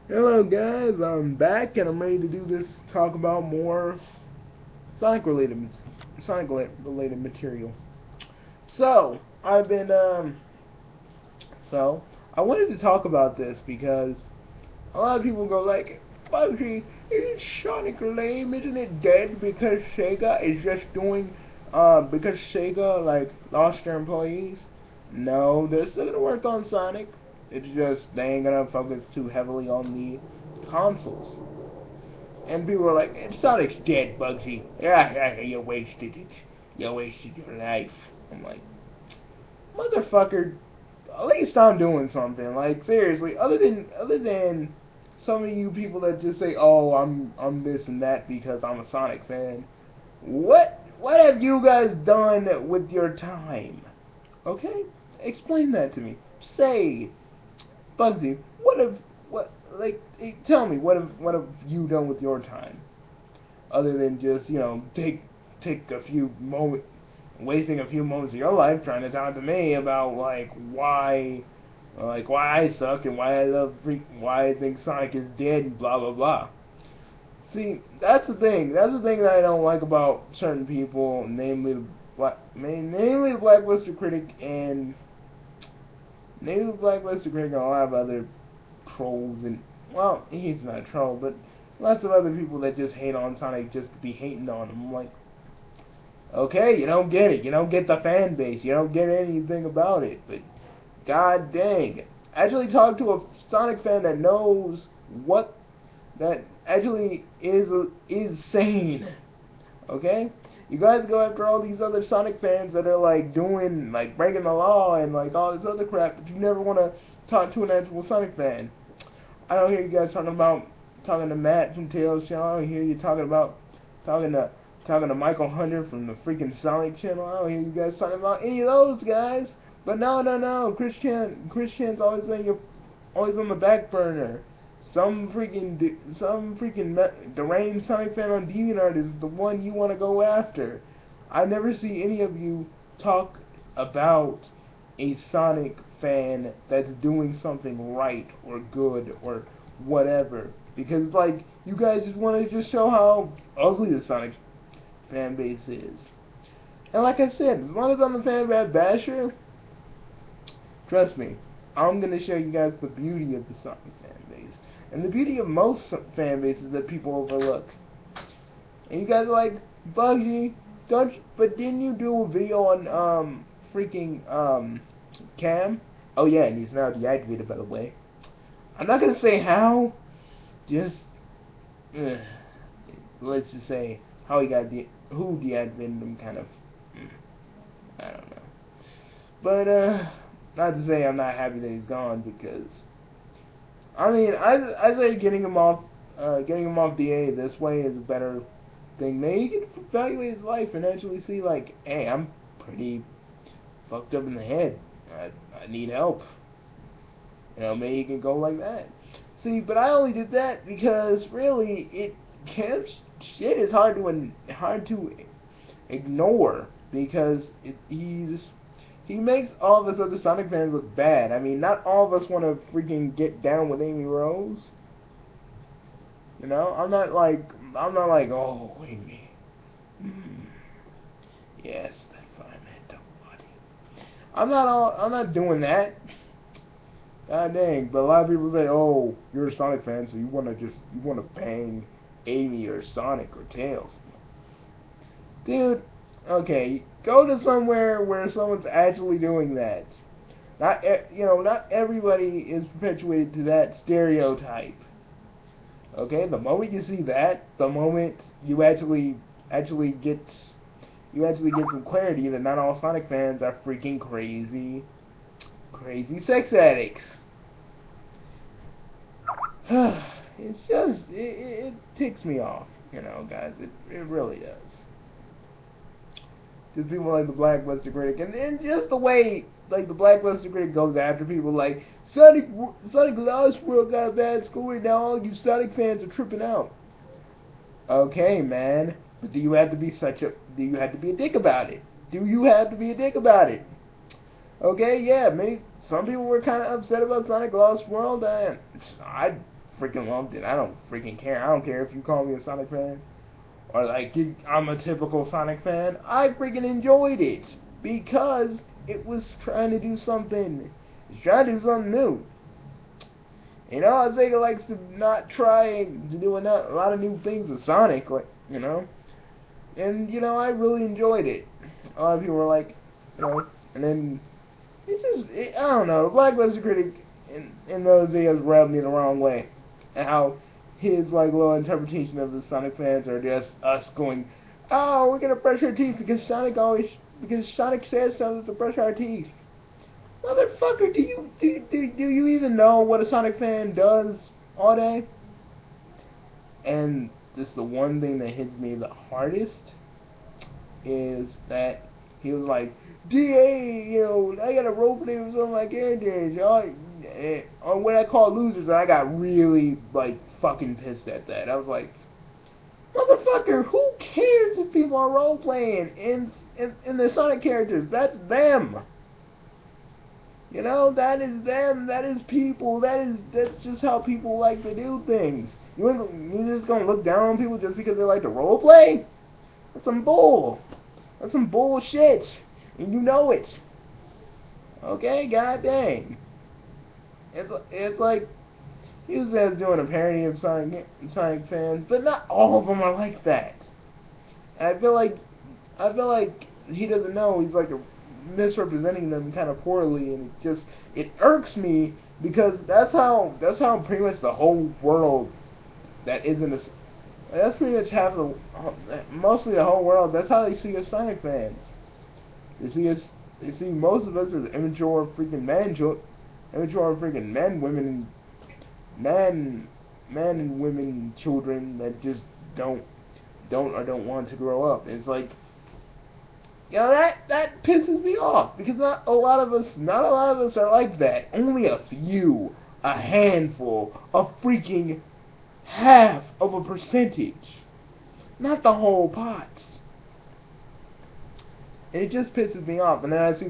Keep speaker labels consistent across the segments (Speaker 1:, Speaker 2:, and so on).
Speaker 1: Hello guys, I'm back and I'm ready to do this talk about more Sonic related Sonic related material. So I've been so I wanted to talk about this because a lot of people go like, Bugsy, isn't Sonic lame? Isn't it dead because Sega is just doing because Sega like lost their employees? No, they're still gonna work on Sonic. It's just they ain't gonna focus too heavily on the consoles. And people are like, Sonic's dead, Bugsy. Yeah, you wasted it. You wasted your life. I'm like, motherfucker, at least I'm doing something. Like seriously, other than some of you people that just say, "Oh, I'm this and that because I'm a Sonic fan." What have you guys done with your time? Okay, explain that to me. Say, Bugsy, what like tell me what have you done with your time other than just take a few moments wasting a few moments of your life trying to talk to me about why I suck and why I think Sonic is dead and blah blah blah. See, that's the thing. That's the thing that I don't like about certain people, namely the Blackluster Critic and namely the Blackluster Critic and a lot of other trolls and well, he's not a troll, but lots of other people that just hate on Sonic just to be hating on him. I'm like, okay, you don't get it. You don't get the fan base. You don't get anything about it. But god dang, actually talk to a Sonic fan that knows what that actually is sane. Okay, you guys go after all these other Sonic fans that are like doing like breaking the law and like all this other crap, but you never want to talk to an actual Sonic fan. I don't hear you guys talking to Matt from Tails channel. I don't hear you talking to talking to Michael Hunter from the freaking Sonic channel. I don't hear you guys talking about any of those guys. But no. Christian's always always on the back burner. Some freaking deranged Sonic fan on DeviantArt is the one you want to go after. I never see any of you talk about a Sonic fan that's doing something right or good or whatever. Because like you guys just want to just show how ugly the Sonic fan base is. And like I said, as long as I'm a fan of Bad Basher, trust me, I'm gonna show you guys the beauty of the Sonic fan base. And the beauty of most fan bases that people overlook. And you guys are like, Bugsy, but didn't you do a video on freaking Cam? Oh yeah, and he's now deactivated, by the way. I'm not gonna say how, just let's just say how he got who deactivated him. Kind of, I don't know. But not to say I'm not happy that he's gone because I mean I say getting him off DA this way is a better thing. Maybe he can evaluate his life and actually see like, hey, I'm pretty fucked up in the head. I need help. Maybe he can go like that. See, but I only did that because really, Cam's shit is hard to ignore because he makes all of us other Sonic fans look bad. I mean, not all of us want to freaking get down with Amy Rose. I'm not like oh Amy, mm, yes, that fine man, body. I'm not doing that. God dang, but a lot of people say, "Oh, you're a Sonic fan, so you want to bang Amy or Sonic or Tails." Dude, okay, go to somewhere where someone's actually doing that. Not everybody is perpetuated to that stereotype. Okay, the moment you see that, the moment actually get you actually get some clarity that not all Sonic fans are freaking crazy sex addicts. It's just it ticks me off, guys. It really does. Just people like the Blackluster Critic, and just the way like the Blackluster Critic goes after people like Sonic Lost World got a bad score, and now all you Sonic fans are tripping out. Okay, man, but do you have to be a dick about it? Do you have to be a dick about it? Okay, yeah, maybe some people were kind of upset about Sonic Lost World, and I freaking loved it. I don't freaking care. I don't care if you call me a Sonic fan or like I'm a typical Sonic fan. I freaking enjoyed it because it was trying to do something. It's trying to do something new. You know, Sega likes to not try to do a lot of new things with Sonic, like, you know. And, you know, I really enjoyed it. A lot of people were like, you know, and then, I don't know, the Blackluster Critic in those videos rubbed me the wrong way. And how his, like, little interpretation of the Sonic fans are just us going, oh, we're gonna brush our teeth because Sonic says something to brush our teeth. Motherfucker, do you even know what a Sonic fan does all day? And this the one thing that hits me the hardest is that he was like, DA, you know, I got a role play with some of my characters, or when I call losers, and I got really, like, fucking pissed at that. I was like, motherfucker, who cares if people are role playing in their Sonic characters? That's them. You know, that is them, that is people, that's just how people like to do things. You're just gonna look down on people just because they like to roleplay? That's some bull. That's some bullshit. And you know it. Okay, god dang. It's like, he was doing a parody of Sonic fans, but not all of them are like that. And I feel like he doesn't know, he's like misrepresenting them kind of poorly, and it irks me because that's how pretty much the whole world that isn't a, that's pretty much mostly the whole world, that's how they see us Sonic fans. They see most of us as immature freaking men and women, children that just don't want to grow up. It's like, you know, that pisses me off because not a lot of us are like that. Only a few, a handful, a freaking half of a percentage, not the whole pot. And it just pisses me off. And then I see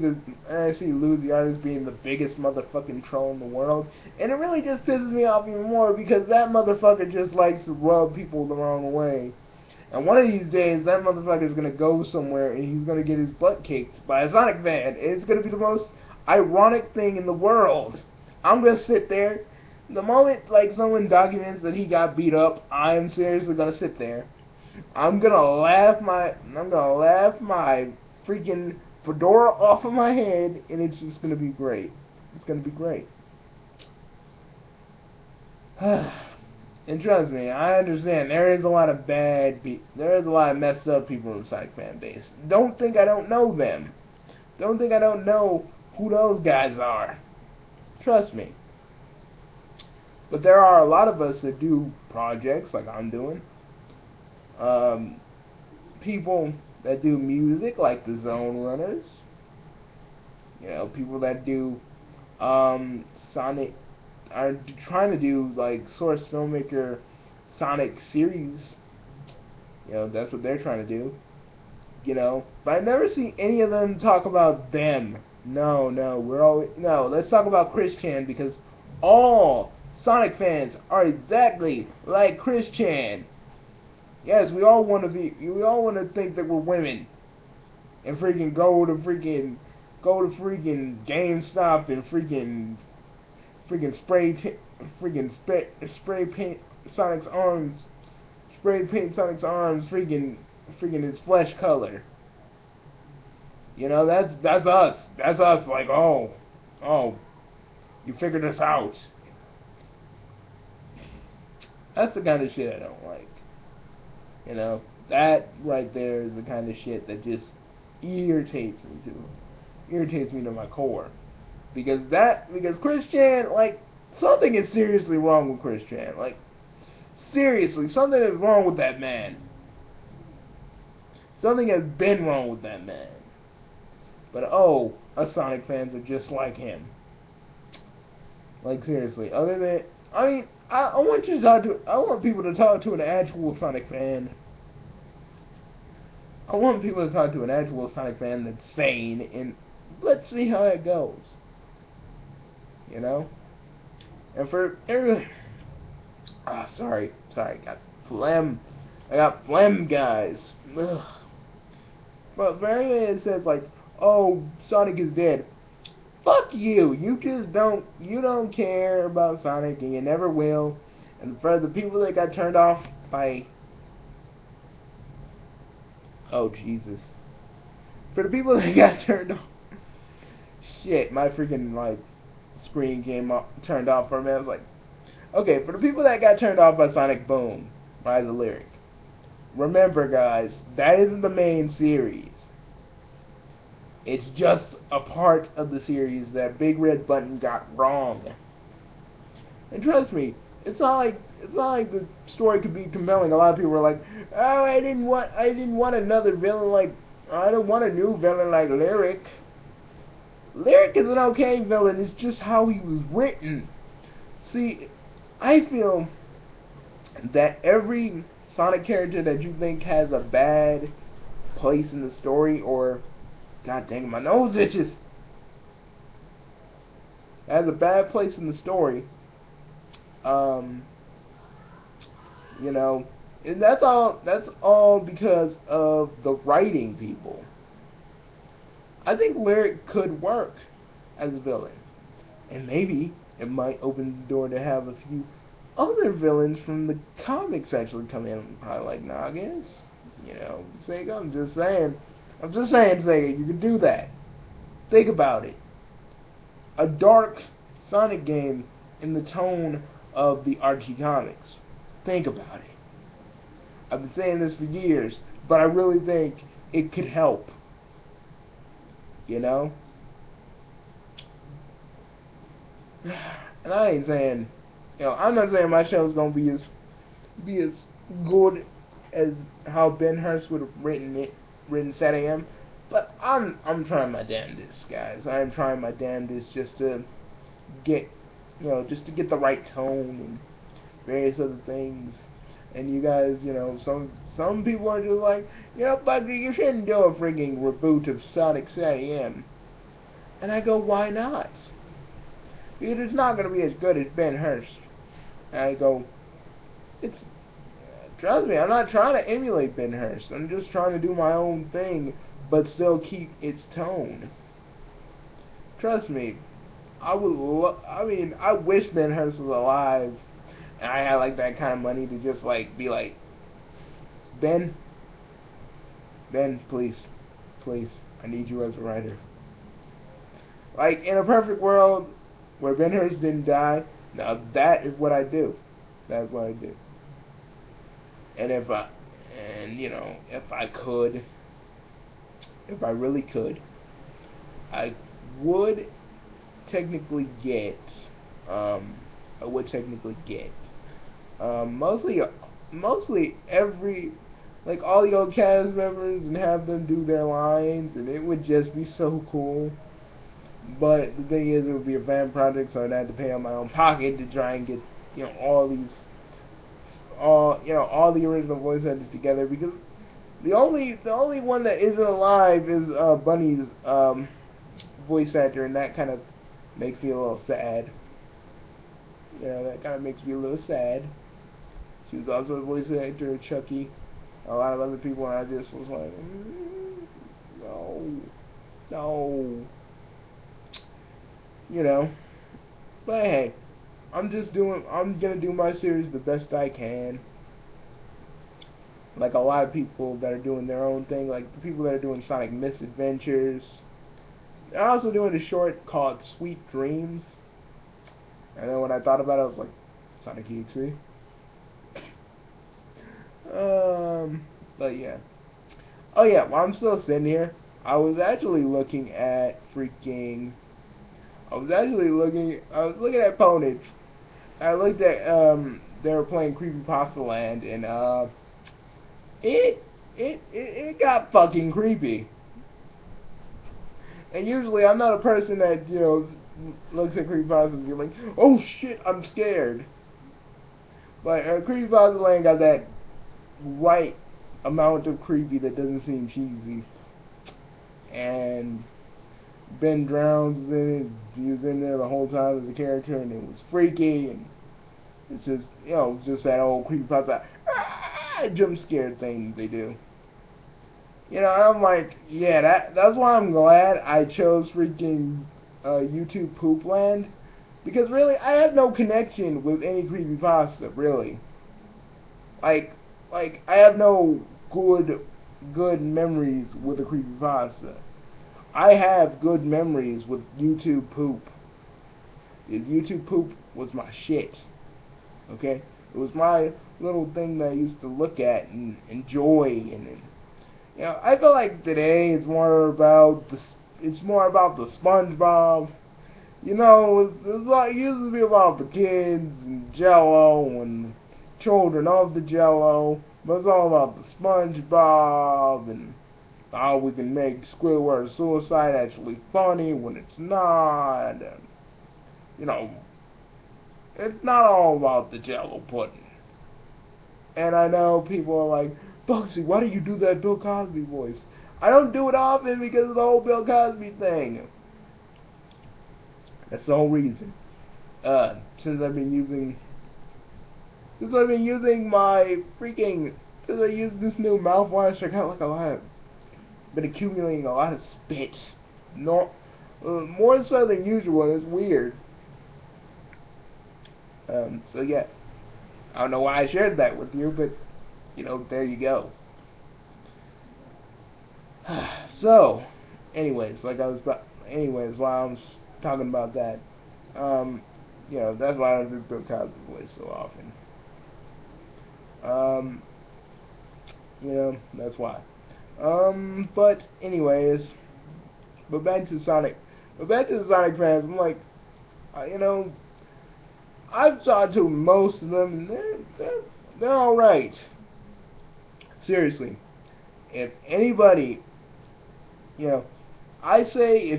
Speaker 1: Luz the artist being the biggest motherfucking troll in the world, and it really just pisses me off even more because that motherfucker just likes to rub people the wrong way. And one of these days, that motherfucker is going to go somewhere and he's going to get his butt kicked by a Sonic fan. And it's going to be the most ironic thing in the world. I'm going to sit there. The moment, like, someone documents that he got beat up, I am seriously going to sit there. I'm going to laugh my freaking fedora off of my head, and it's just going to be great. It's going to be great. And trust me, I understand there is a lot of messed up people in the Sonic fan base. Don't think I don't know them. Don't think I don't know who those guys are. Trust me. But there are a lot of us that do projects like I'm doing. People that do music like the Zone Runners. You know, people that do Sonic are trying to do like Source Filmmaker Sonic series. You know, that's what they're trying to do. You know, but I never see any of them talk about them. No, let's talk about Chris Chan, because all Sonic fans are exactly like Chris Chan. Yes, we all want to think that we're women and freaking go to freaking GameStop and freaking spray paint Sonic's arms, freaking his flesh color. You know, that's us. That's us. Like, oh, you figured us out. That's the kind of shit I don't like. You know, that right there is the kind of shit that just irritates me to my core. Because Chris Chan, like, something is seriously wrong with Chris Chan. Like, seriously, something is wrong with that man. Something has been wrong with that man. But us Sonic fans are just like him. Like, seriously, I want people to talk to an actual Sonic fan. I want people to talk to an actual Sonic fan that's sane, and let's see how it goes. You know? And for everyone, Sorry, I got phlegm, guys. Ugh. But very it says like, oh, Sonic is dead. Fuck you. You don't care about Sonic, and you never will. And for the people that got turned off by, oh Jesus, for the people that got turned off, shit, my freaking like screen came up, turned off for a minute. I was like, okay, for the people that got turned off by Sonic Boom, Rise of Lyric, remember guys, that isn't the main series. It's just a part of the series that Big Red Button got wrong. And trust me, it's not like the story could be compelling. A lot of people were like, "Oh, I didn't want another villain like I don't want a new villain like Lyric." Lyric is an okay villain. It's just how he was written. See, I feel that every Sonic character that you think has a bad place in the story, or God dang it, my nose itches, has a bad place in the story, you know, and that's all because of the writing people. I think Lyric could work as a villain, and maybe it might open the door to have a few other villains from the comics actually come in, probably like Nagas, you know, Sega. I'm just saying, Sega, you can do that. Think about it. A dark Sonic game in the tone of the Archie comics. Think about it. I've been saying this for years, but I really think it could help. You know? And I ain't saying, you know, I'm not saying my show's gonna be as good as how Ben Hurst would have written Sad AM, but I'm trying my damnedest, guys. I'm trying my damnedest just to get, you know, just to get the right tone and various other things. And you guys, you know, some people are just like, you know, Buggy, you shouldn't do a freaking reboot of Sonic Sad AM. And I go, why not? Because it's not going to be as good as Ben Hurst. And I go, trust me, I'm not trying to emulate Ben Hurst. I'm just trying to do my own thing, but still keep its tone. Trust me, I wish Ben Hurst was alive, and I had like that kind of money to just like be like, Ben, please, I need you as a writer. Like in a perfect world where Ben Hurst didn't die, now that is what I do. That's what I do. And if I really could, I would technically get, mostly every, like all the old cast members and have them do their lines, and it would just be so cool. But the thing is, it would be a fan project, so I'd have to pay out my own pocket to try and get, you know, all the original voice actors together, because the only one that isn't alive is Bunny's voice actor, and that kind of makes me a little sad. You know, that kind of makes me a little sad. She was also a voice actor of Chucky, a lot of other people, and I just was like, no. You know, but hey, I'm gonna do my series the best I can. Like a lot of people that are doing their own thing, like the people that are doing Sonic Misadventures. They're also doing a short called Sweet Dreams. And then when I thought about it, I was like, Sonic EXE. But yeah. Oh yeah, while I'm still sitting here, I was actually looking at Ponage. I looked at they were playing Creepypasta Land, and it got fucking creepy. And usually I'm not a person that, you know, looks at Creepypasta and be like, oh shit, I'm scared. But Creepypasta Land got that right amount of creepy that doesn't seem cheesy. And Ben Drowns was in it. He was in there the whole time as a character, and it was freaky. And It's just, just that old creepypasta jump scare thing they do. I'm like, yeah, that's why I'm glad I chose freaking YouTube Poopland, because really, I have no connection with any creepypasta, really. Like, I have no good memories with a creepypasta. I have good memories with YouTube Poop. YouTube Poop was my shit. Okay? It was my little thing that I used to look at and enjoy, and I feel like today it's more about the SpongeBob. It used to be about the kids and Jello and children of the Jello, but it's all about the SpongeBob and how we can make Squidward's suicide actually funny when it's not. And, it's not all about the Jello pudding. And I know people are like, Bugsy, why do you do that Bill Cosby voice? I don't do it often because of the whole Bill Cosby thing. That's the whole reason. Since I've been using since I used this new mouthwash, I got like been accumulating a lot of spit. No, more so than usual. It's weird. So yeah, I don't know why I shared that with you, but there you go. So, anyways, while I was talking about that, that's why I don't do Bill Cosby voice so often. That's why. But anyways, back to the Sonic fans. I'm like, I've talked to most of them, and they're all right. Seriously, if anybody, I say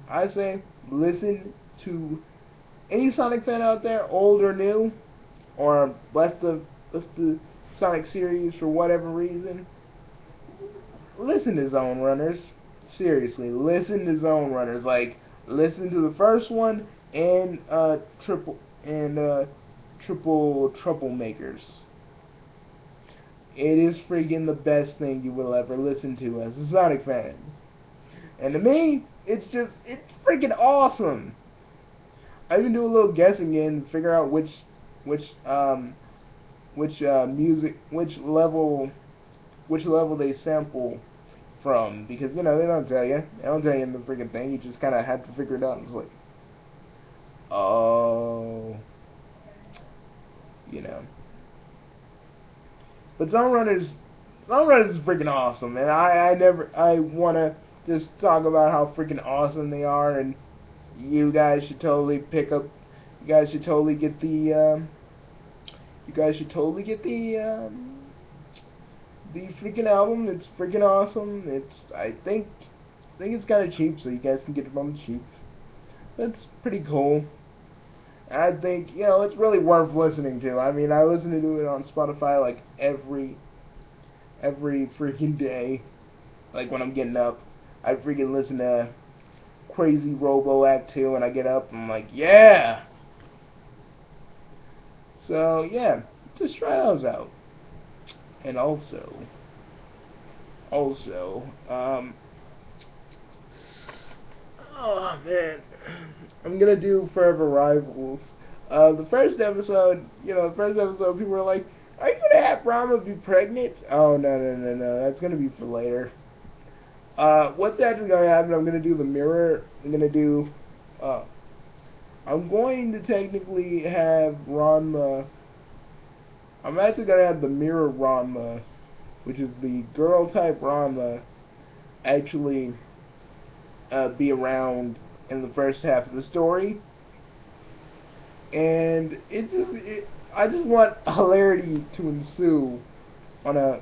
Speaker 1: I say listen to any Sonic fan out there, old or new, or left the Sonic series for whatever reason. Listen to Zone Runners. Seriously, listen to Zone Runners. Like, listen to the first one and Triple Troublemakers. It is freaking the best thing you will ever listen to as a Sonic fan. And to me, it's freaking awesome. I even do a little guessing in to figure out which level they sample from, because they don't tell you. They don't tell you in the freaking thing. You just kind of have to figure it out. And it's like, oh, But Zone Runners is freaking awesome, and I wanna just talk about how freaking awesome they are, and you guys should totally get the freaking album. It's freaking awesome. I think it's kind of cheap, so you guys can get it on the cheap. That's pretty cool. I think, it's really worth listening to. I mean, I listen to it on Spotify like every freaking day. Like when I'm getting up, I freaking listen to Crazy Robo Act 2 and I get up and I'm like, yeah! So, yeah, just try those out. And also, oh man, I'm gonna do Forever Rivals. The first episode, people were like, "Are you gonna have Rama be pregnant?" Oh no, that's gonna be for later. What's actually gonna happen? I'm gonna do the mirror. I'm going to technically have Ranma. I'm actually gonna have the mirror Ranma, which is the girl type Ranma, actually be around in the first half of the story, and I just want hilarity to ensue on a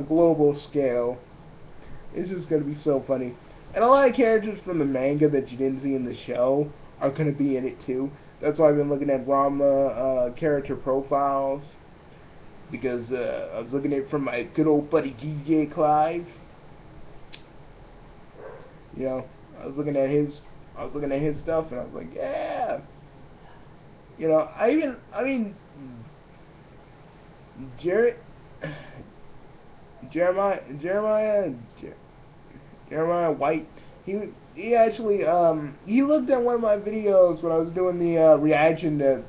Speaker 1: global scale. It's just gonna be so funny, and a lot of characters from the manga that you didn't see in the show are gonna be in it too. That's why I've been looking at Ranma character profiles, because I was looking at it from my good old buddy DJ Clive. I was looking at his stuff, and I was like, yeah. You know, I mean, Jer- Jeremiah, Jeremiah, Jeremiah White. He actually he looked at one of my videos when I was doing the reaction to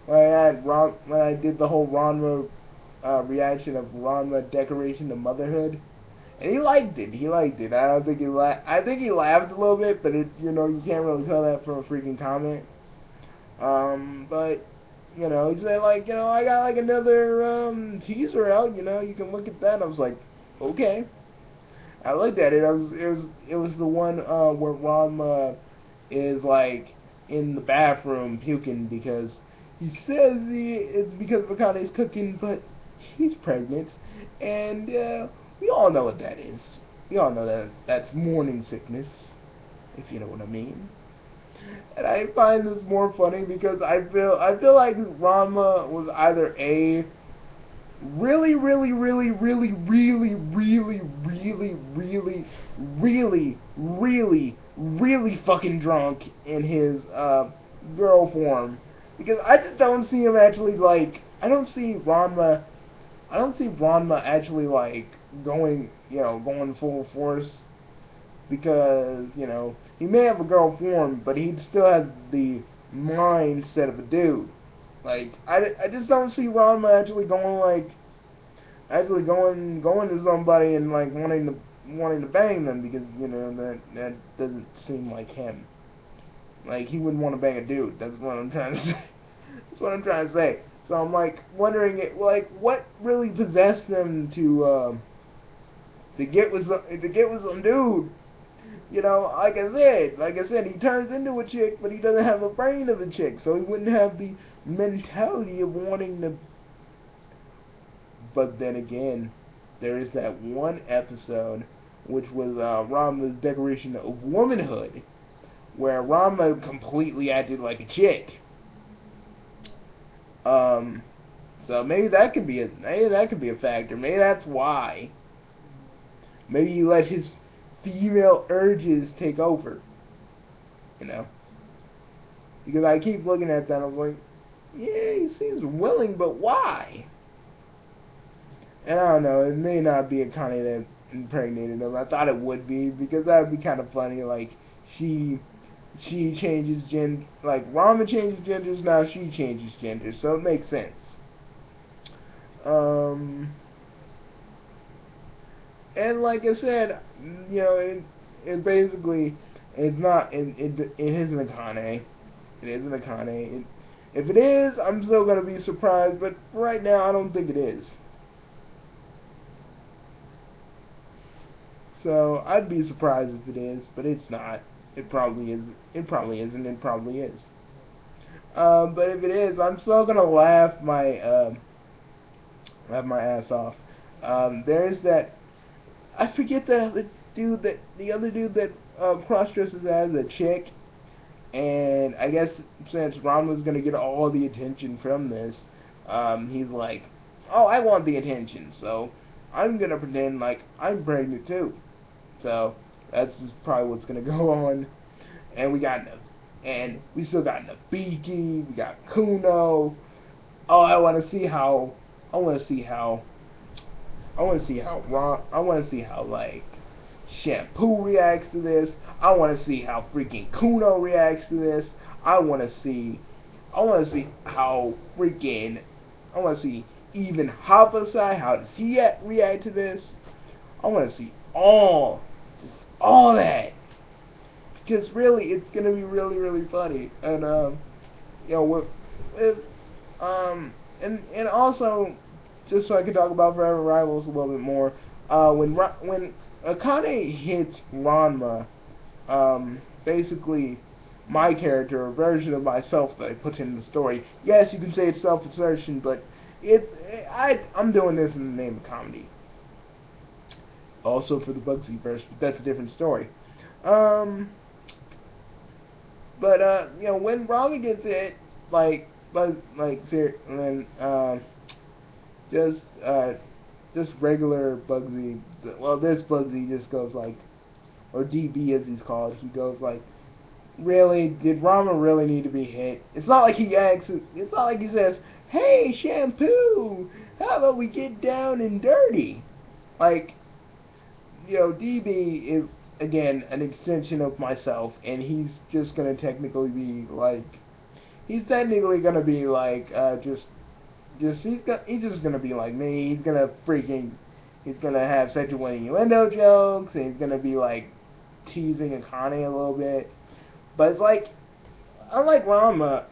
Speaker 1: when I did the whole Ranma reaction of Ranma Decoration to Motherhood, and he liked it. He liked it. I don't think he I think he laughed a little bit, but it, you know, you can't really tell that from a freaking comment. But you know, he said, like, you know, I got like another teaser out. You know, you can look at that. I was like, okay. I looked at it. It was the one where Ranma is like in the bathroom puking because he says it's because Akane's cooking, but he's pregnant, and we all know what that is. We all know that that's morning sickness, if you know what I mean. And I find this more funny because I feel like Ranma was either a really, really, really, really, really, really, really, really, really, really, really fucking drunk in his girl form, because I just don't see him actually, like, I don't see Ranma actually, like, going, you know, going full force, because, you know, he may have a girl form, but he still has the mindset of a dude. Like, I just don't see Ranma actually going to somebody and like wanting to bang them, because, you know, that doesn't seem like him. Like, he wouldn't want to bang a dude. That's what I'm trying to say. That's what I'm trying to say. So I'm like wondering, like, what really possessed him to get with some dude. You know, like I said, he turns into a chick, but he doesn't have a brain of a chick, so he wouldn't have the mentality of wanting to. But then again, there is that one episode, which was Ranma's Declaration of Womanhood, where Ranma completely acted like a chick. So maybe that could be a factor. Maybe that's why. Maybe he let his female urges take over. You know, because I keep looking at that, I'm like, yeah, he seems willing, but why? And I don't know, it may not be Akane that impregnated him. I thought it would be, because that would be kind of funny. Like, she changes gender, like Ranma changes genders, now she changes genders, so it makes sense. And like I said, you know, it basically, it's not, it isn't Akane. It isn't Akane. If it is, I'm still gonna be surprised, but right now I don't think it is. So I'd be surprised if it is, but it's not. It probably is. It probably isn't. It probably is. But if it is, I'm still gonna laugh my ass off. There's that. I forget the other dude that cross dresses as a chick, and I guess since Ranma's gonna get all the attention from this, he's like, oh, I want the attention, so I'm gonna pretend like I'm pregnant too. So that's just probably what's gonna go on. And we still got Nabiki, we got Kuno. Oh, I want to see how like Shampoo reacts to this. I want to see how freaking Kuno reacts to this. I want to see how freaking I want to see even Hapasai, how does he react to this? I want to see all that, because really it's gonna be really, really funny. And you know, and also, just so I can talk about Forever Rivals a little bit more, when Akane hits Ranma, basically my character, a version of myself that I put in the story. Yes, you can say it's self-assertion, but I'm doing this in the name of comedy. Also for the Bugsy verse, but that's a different story. But you know, when Ranma gets it, and then just just regular Bugsy. Well, this Bugsy just goes like, or DB as he's called. He goes like, really, did Rama really need to be hit? It's not like he asks, it's not like he says, hey, Shampoo, how about we get down and dirty? Like, DB is, again, an extension of myself, and he's just gonna technically be like, he's technically gonna be like, he's just gonna be like me. He's gonna have sexual innuendo jokes, and he's gonna be like teasing Akane a little bit. But it's like, unlike Ranma,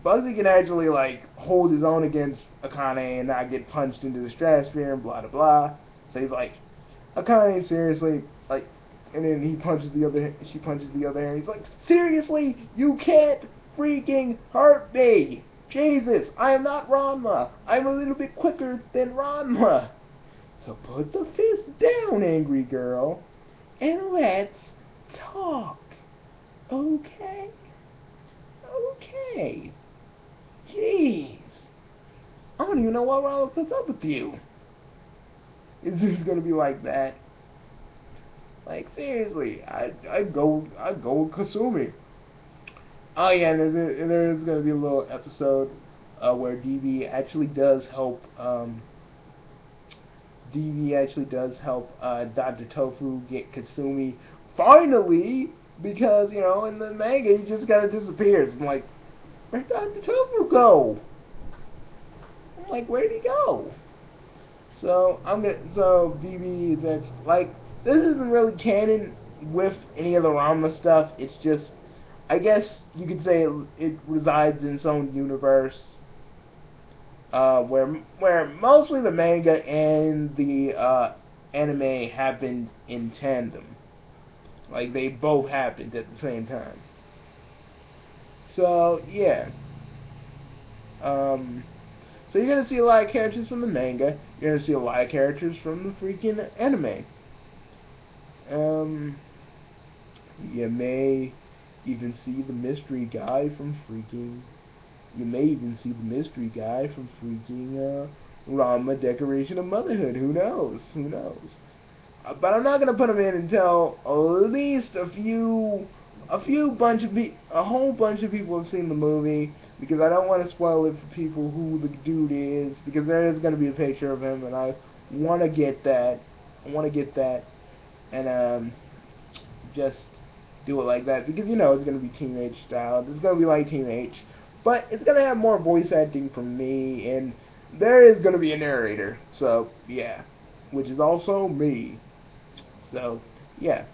Speaker 1: Bugsy can actually like hold his own against Akane and not get punched into the stratosphere and blah blah blah. So he's like, Akane, seriously, like, and then she punches the other hand. He's like, seriously, you can't freaking hurt me. Jesus, I am not Ranma. I'm a little bit quicker than Ranma. So put the fist down, angry girl, and let's talk. Okay? Okay. Jeez. I don't even know why Ranma puts up with you. It's just gonna be like that. Like, seriously, I'd go with Kasumi. Oh yeah, and there's gonna be a little episode where DB actually does help Dr. Tofu get Kasumi finally, because in the manga he just kind of disappears. I'm like, where'd Dr. Tofu go? I'm like, where'd he go? So DB is like, this isn't really canon with any of the Ranma stuff. It's just, I guess you could say it resides in its own universe, where mostly the manga and the anime happened in tandem. Like, they both happened at the same time. So yeah. So you're gonna see a lot of characters from the manga. You're gonna see a lot of characters from the freaking anime. You may even see the mystery guy from freaking. You may even see the mystery guy from freaking Ranma Declaration of Motherhood. Who knows? Who knows? But I'm not gonna put him in until at least a whole bunch of people have seen the movie, because I don't want to spoil it for people who the dude is, because there is gonna be a picture of him, and I want to get that. And just do it like that, because it's gonna be Team H style. It's gonna be like Team H, but it's gonna have more voice acting from me, and there is gonna be a narrator. So yeah, which is also me. So yeah,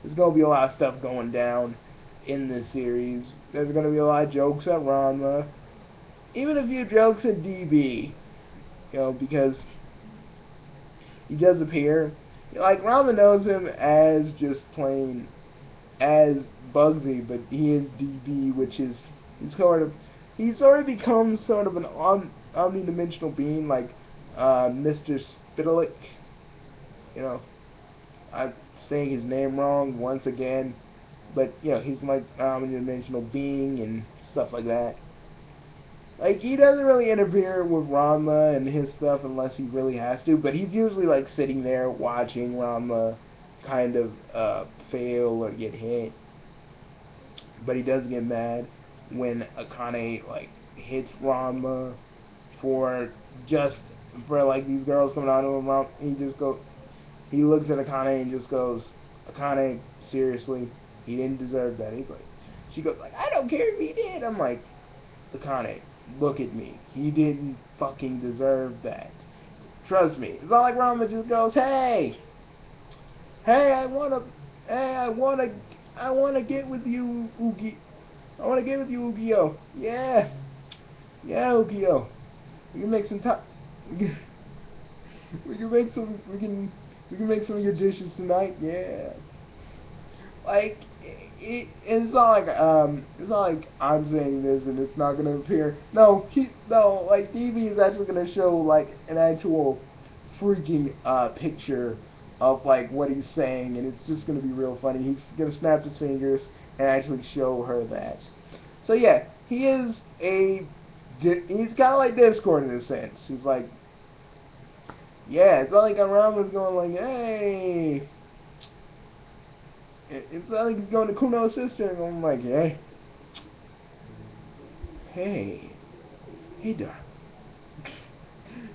Speaker 1: there's gonna be a lot of stuff going down in this series. There's gonna be a lot of jokes at Ranma, even a few jokes at DB, because he does appear. Like, Ranma knows him as just plain as Bugsy, but he is DB, which is he's sort of become sort of an omnidimensional being, like Mr. Spitalik. I'm saying his name wrong once again, but he's like an omnidimensional being and stuff like that. Like, he doesn't really interfere with Ranma and his stuff unless he really has to, but he's usually like sitting there watching Ranma kind of fail or get hit. But he does get mad when Akane like hits Ranma for like these girls coming on to him. He looks at Akane and just goes, Akane, seriously, he didn't deserve that. She goes like, I don't care if he did. I'm like, Akane, look at me. He didn't fucking deserve that. Trust me. It's not like Ranma just goes, hey, I wanna get with you, Ugi. I wanna get with you, Ugio. Yeah, Ugio. We can make some time. We can make some of your dishes tonight. Yeah. Like, it's not like I'm saying this and it's not gonna appear. No, like DB is actually gonna show like an actual freaking picture of like what he's saying, and it's just gonna be real funny. He's gonna snap his fingers and actually show her that. So yeah, he's kind of like Discord in a sense. He's like, yeah, it's not like Ranma's going like, hey, It's not like he's going to Kuno's sister, and I'm like, hey, darling.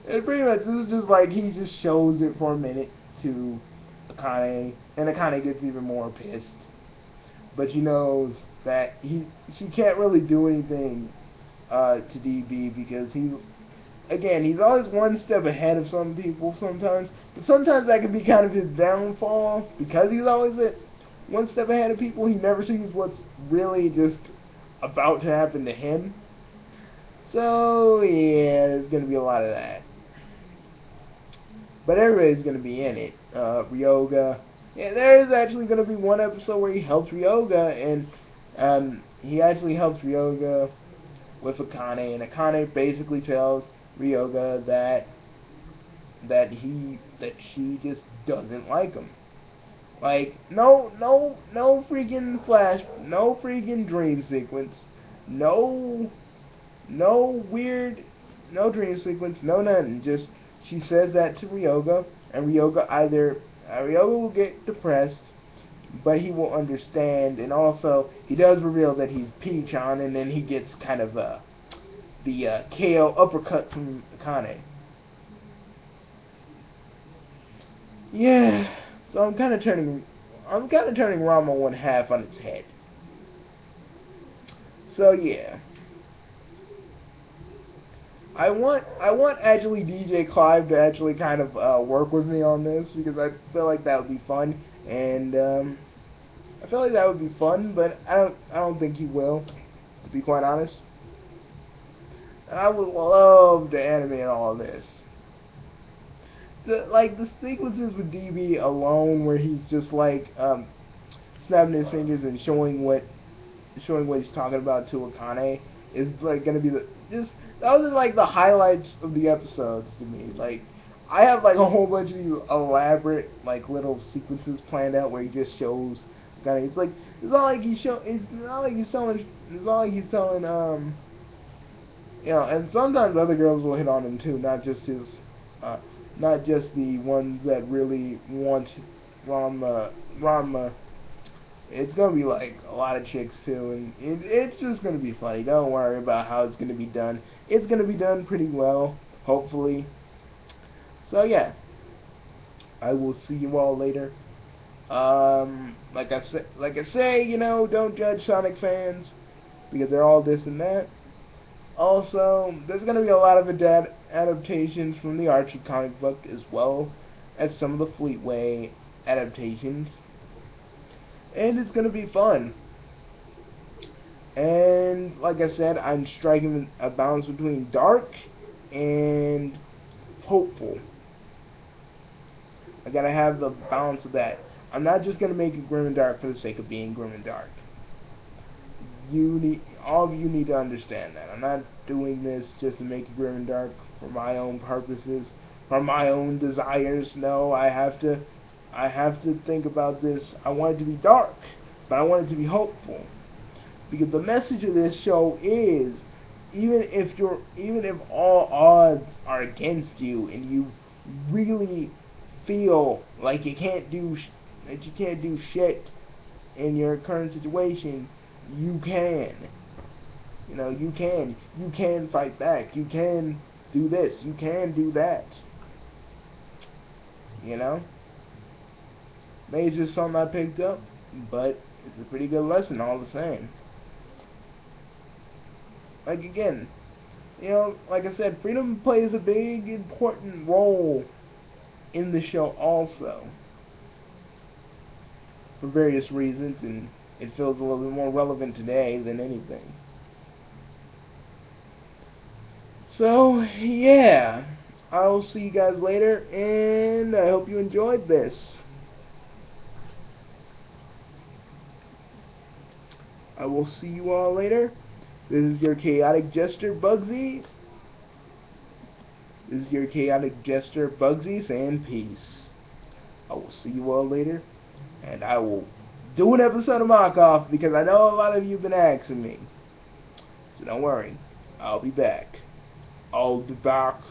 Speaker 1: And pretty much, this is just like, he just shows it for a minute to Akane, and Akane gets even more pissed. But she knows that she can't really do anything to DB because he's always one step ahead of some people sometimes, but sometimes that can be kind of his downfall because he's always one step ahead of people. He never sees what's really just about to happen to him. So yeah, there's gonna be a lot of that. But everybody's gonna be in it. Ryoga. Yeah, there is actually gonna be one episode where he helps Ryoga, and he actually helps Ryoga with Akane, and Akane basically tells Ryoga that she just doesn't like him. Like no freaking no freaking dream sequence, no weird, no dream sequence, no nothing. Just she says that to Ryoga, and Ryoga will get depressed, but he will understand, and also he does reveal that he's Pichon, and then he gets kind of the KO uppercut from Akane. Yeah, so I'm kind of turning Ranma one half on its head. So yeah, I want actually DJ Clive to actually kind of work with me on this because I feel like that would be fun, and I feel like that would be fun, but I don't think he will, to be quite honest. And I would love to animate all of this. The sequences with DB alone, where he's just like snapping his fingers and showing what he's talking about to Akane, is like gonna be those are like the highlights of the episodes to me. Like I have like a whole bunch of these elaborate like little sequences planned out where he just shows Akane. It's not like he's telling you know, and sometimes other girls will hit on him too, not just the ones that really want Ranma. It's gonna be like a lot of chicks too, and it's just gonna be funny. Don't worry about how it's gonna be done. It's gonna be done pretty well, hopefully. So yeah, I will see you all later. Like I say, you know, don't judge Sonic fans because they're all this and that. Also, there's going to be a lot of adaptations from the Archie comic book as well as some of the Fleetway adaptations. And it's going to be fun. And, like I said, I'm striking a balance between dark and hopeful. I got to have the balance of that. I'm not just going to make it grim and dark for the sake of being grim and dark. All of you need to understand that. I'm not doing this just to make it grim and dark for my own purposes, for my own desires. No, I have to think about this. I want it to be dark, but I want it to be hopeful. Because the message of this show is, even if all odds are against you and you really feel like you can't do shit in your current situation, you can. You know, you can fight back. You can do this. You can do that. You know? Maybe it's just something I picked up, but it's a pretty good lesson all the same. Like again, you know, like I said, freedom plays a big, important role in the show also. For various reasons, and it feels a little bit more relevant today than anything. So, yeah, I'll see you guys later, and I hope you enjoyed this. I will see you all later. This is your chaotic jester, Bugsy. Saying peace. I will see you all later, and I will do an episode of Mock-Off because I know a lot of you have been asking me. So don't worry, I'll be back. I'll be back.